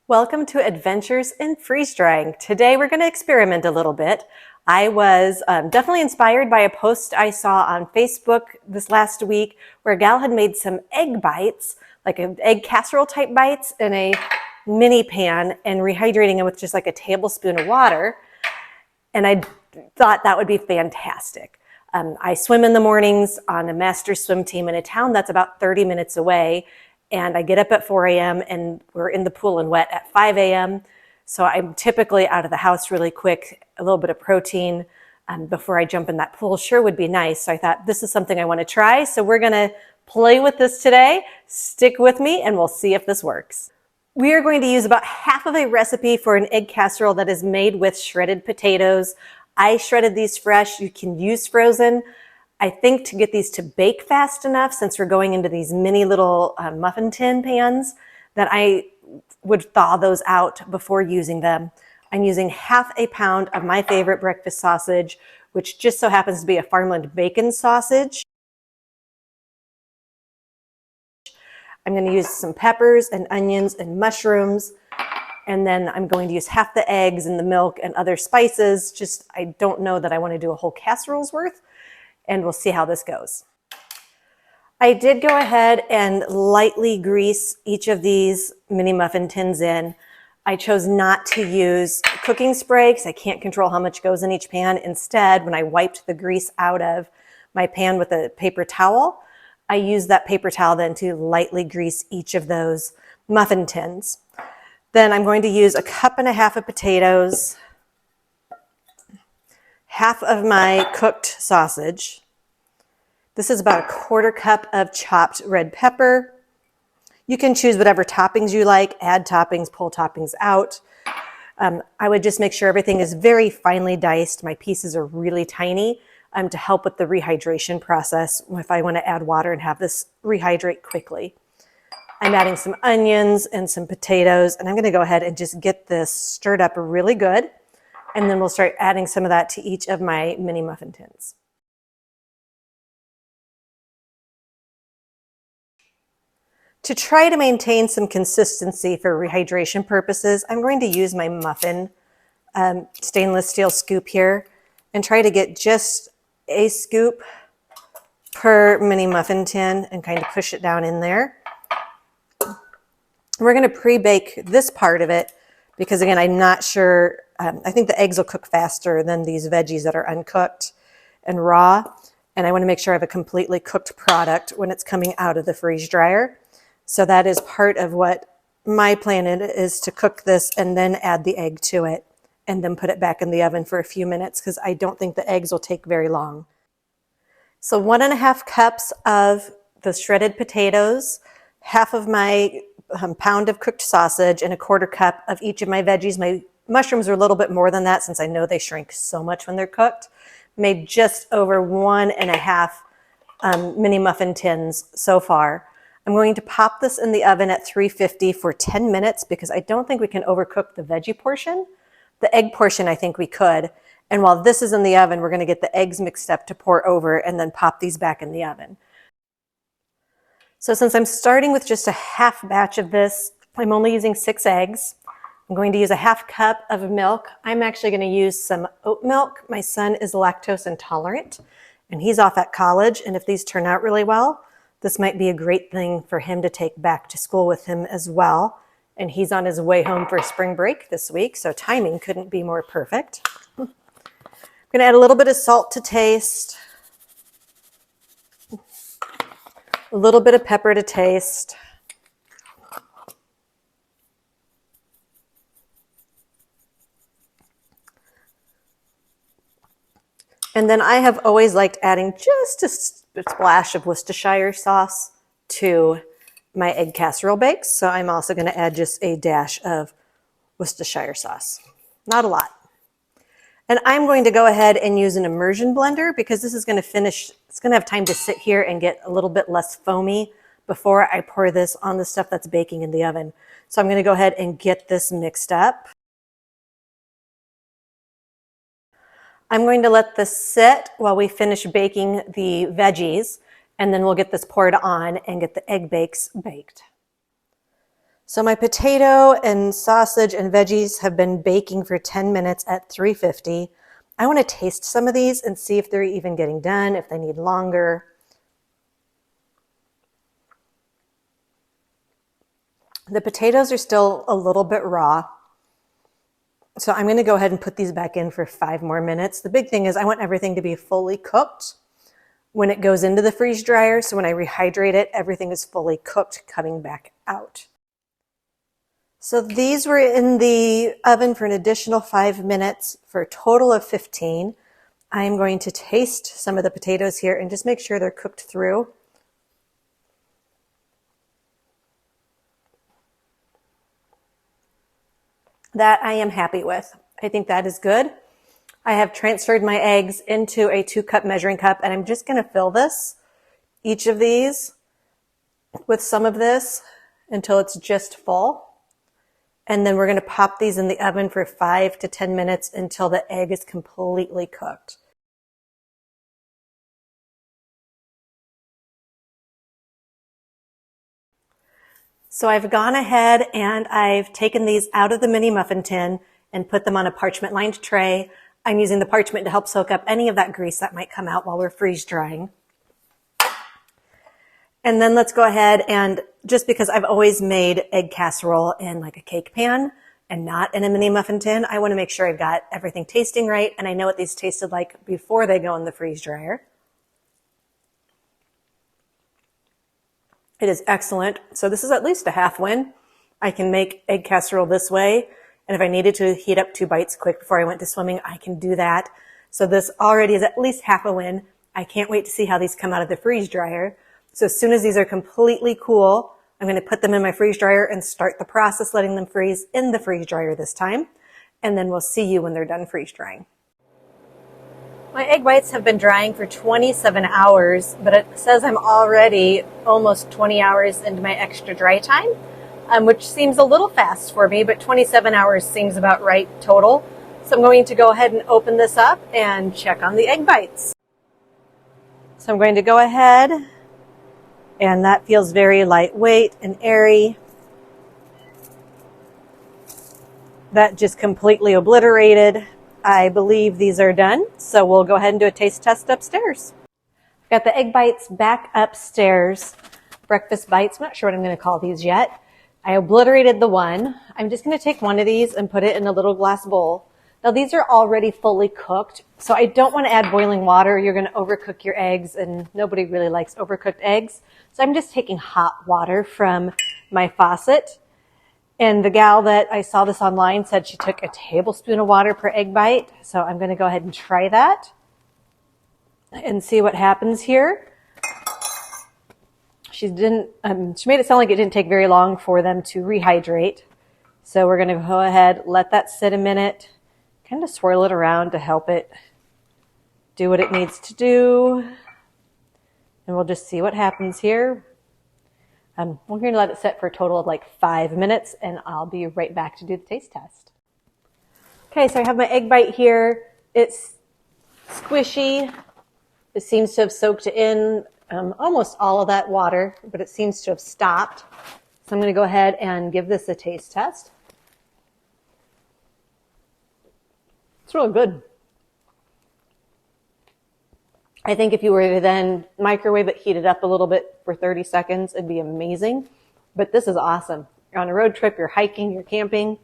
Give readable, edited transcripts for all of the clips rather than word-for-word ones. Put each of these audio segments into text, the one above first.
Welcome to Adventures in Freeze Drying. Today we're going to experiment a little bit. I was definitely inspired by a post I saw on Facebook this last week where a gal had made some egg bites, like egg casserole type bites in a mini pan and rehydrating them with just like a tablespoon of water. And I thought that would be fantastic. I swim in the mornings on a master swim team in a town that's about 30 minutes away. And I get up at 4 a.m. and we're in the pool and wet at 5 a.m. So I'm typically out of the house really quick. A little bit of protein before I jump in that pool sure would be nice. So I thought this is something I want to try. So we're going to play with this today. Stick with me and we'll see if this works. We are going to use about half of a recipe for an egg casserole that is made with shredded potatoes. I shredded these fresh. You can use frozen. I think to get these to bake fast enough, since we're going into these mini little muffin tin pans, that I would thaw those out before using them. I'm using half a pound of my favorite breakfast sausage, which just so happens to be a Farmland bacon sausage. I'm going to use some peppers and onions and mushrooms. And then I'm going to use half the eggs and the milk and other spices. Just, I don't know that I want to do a whole casserole's worth. And we'll see how this goes. I did go ahead and lightly grease each of these mini muffin tins in. I chose not to use cooking spray because I can't control how much goes in each pan. Instead, when I wiped the grease out of my pan with a paper towel, I used that paper towel then to lightly grease each of those muffin tins. Then I'm going to use a cup and a half of potatoes, half of my cooked sausage. This is about a quarter cup of chopped red pepper. You can choose whatever toppings you like, add toppings, pull toppings out. I would just make sure everything is very finely diced. My pieces are really tiny to help with the rehydration process if I want to add water and have this rehydrate quickly. I'm adding some onions and some potatoes, and I'm going to go ahead and just get this stirred up really good. And then we'll start adding some of that to each of my mini muffin tins. To try to maintain some consistency for rehydration purposes, I'm going to use my muffin stainless steel scoop here and try to get just a scoop per mini muffin tin and kind of push it down in there. We're going to pre-bake this part of it because, again, I'm not sure. I think the eggs will cook faster than these veggies that are uncooked and raw. And I want to make sure I have a completely cooked product when it's coming out of the freeze dryer. So that is part of what my plan is, to cook this and then add the egg to it and then put it back in the oven for a few minutes because I don't think the eggs will take very long. So 1.5 cups of the shredded potatoes, half of my pound of cooked sausage, and a quarter cup of each of my veggies. My mushrooms are a little bit more than that since I know they shrink so much when they're cooked. Made just over 1.5 mini muffin tins so far. I'm going to pop this in the oven at 350 for 10 minutes because I don't think we can overcook the veggie portion. The egg portion I think we could. And while this is in the oven, we're going to get the eggs mixed up to pour over and then pop these back in the oven. So since I'm starting with just a half batch of this, I'm only using 6 eggs. I'm going to use a half cup of milk. I'm actually going to use some oat milk. My son is lactose intolerant and he's off at college. And if these turn out really well, this might be a great thing for him to take back to school with him as well. And he's on his way home for spring break this week, so timing couldn't be more perfect. I'm going to add a little bit of salt to taste. A little bit of pepper to taste. And then I have always liked adding just a splash of Worcestershire sauce to my egg casserole bakes. So I'm also going to add just a dash of Worcestershire sauce. Not a lot. And I'm going to go ahead and use an immersion blender because this is going to finish, it's going to have time to sit here and get a little bit less foamy before I pour this on the stuff that's baking in the oven. So I'm going to go ahead and get this mixed up. I'm going to let this sit while we finish baking the veggies, and then we'll get this poured on and get the egg bakes baked. So my potato and sausage and veggies have been baking for 10 minutes at 350. I want to taste some of these and see if they're even getting done, if they need longer. The potatoes are still a little bit raw. So I'm going to go ahead and put these back in for 5 more minutes. The big thing is I want everything to be fully cooked when it goes into the freeze dryer. So when I rehydrate it, everything is fully cooked coming back out. So these were in the oven for an additional 5 minutes for a total of 15. I'm going to taste some of the potatoes here and just make sure they're cooked through. That I am happy with. I think that is good. I have transferred my eggs into a 2-cup measuring cup, and I'm just going to fill each of these with some of this until it's just full. And then we're going to pop these in the oven for 5 to 10 minutes until the egg is completely cooked. So I've gone ahead and I've taken these out of the mini muffin tin and put them on a parchment lined tray. I'm using the parchment to help soak up any of that grease that might come out while we're freeze drying. And then let's go ahead and, just because I've always made egg casserole in like a cake pan and not in a mini muffin tin, I want to make sure I've got everything tasting right and I know what these tasted like before they go in the freeze dryer. It is excellent. So this is at least a half win. I can make egg casserole this way. And if I needed to heat up 2 bites quick before I went to swimming, I can do that. So this already is at least half a win. I can't wait to see how these come out of the freeze dryer. So as soon as these are completely cool, I'm going to put them in my freeze dryer and start the process, letting them freeze in the freeze dryer this time. And then we'll see you when they're done freeze drying. My egg whites have been drying for 27 hours, but it says I'm already almost 20 hours into my extra dry time, which seems a little fast for me, but 27 hours seems about right total. So I'm going to go ahead and open this up and check on the egg bites. So I'm going to go ahead, and that feels very lightweight and airy. That just completely obliterated. I believe these are done, so we'll go ahead and do a taste test upstairs. I've got the egg bites back upstairs, breakfast bites. I'm not sure what I'm going to call these yet. I obliterated the one. I'm just going to take one of these and put it in a little glass bowl. Now these are already fully cooked, so I don't want to add boiling water. You're going to overcook your eggs, and nobody really likes overcooked eggs. So I'm just taking hot water from my faucet. And the gal that I saw this online said she took a tablespoon of water per egg bite. So I'm going to go ahead and try that and see what happens here. She made it sound like it didn't take very long for them to rehydrate. So we're going to go ahead, let that sit a minute, kind of swirl it around to help it do what it needs to do. And we'll just see what happens here. We're going to let it sit for a total of like 5 minutes, and I'll be right back to do the taste test. Okay, so I have my egg bite here. It's squishy. It seems to have soaked in almost all of that water, but it seems to have stopped. So I'm going to go ahead and give this a taste test. It's really good. I think if you were to then microwave it, heat it up a little bit for 30 seconds, it'd be amazing. But this is awesome. You're on a road trip, you're hiking, you're camping.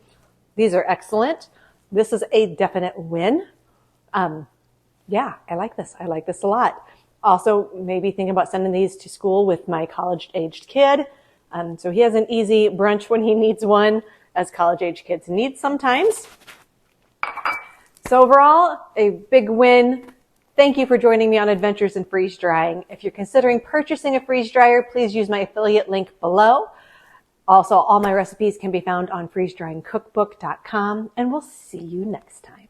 These are excellent. This is a definite win. Yeah, I like this. I like this a lot. Also, maybe thinking about sending these to school with my college-aged kid. So he has an easy brunch when he needs one, as college-age kids need sometimes. So overall, a big win. Thank you for joining me on Adventures in Freeze Drying. If you're considering purchasing a freeze dryer, please use my affiliate link below. Also, all my recipes can be found on freezedryingcookbook.com, and we'll see you next time.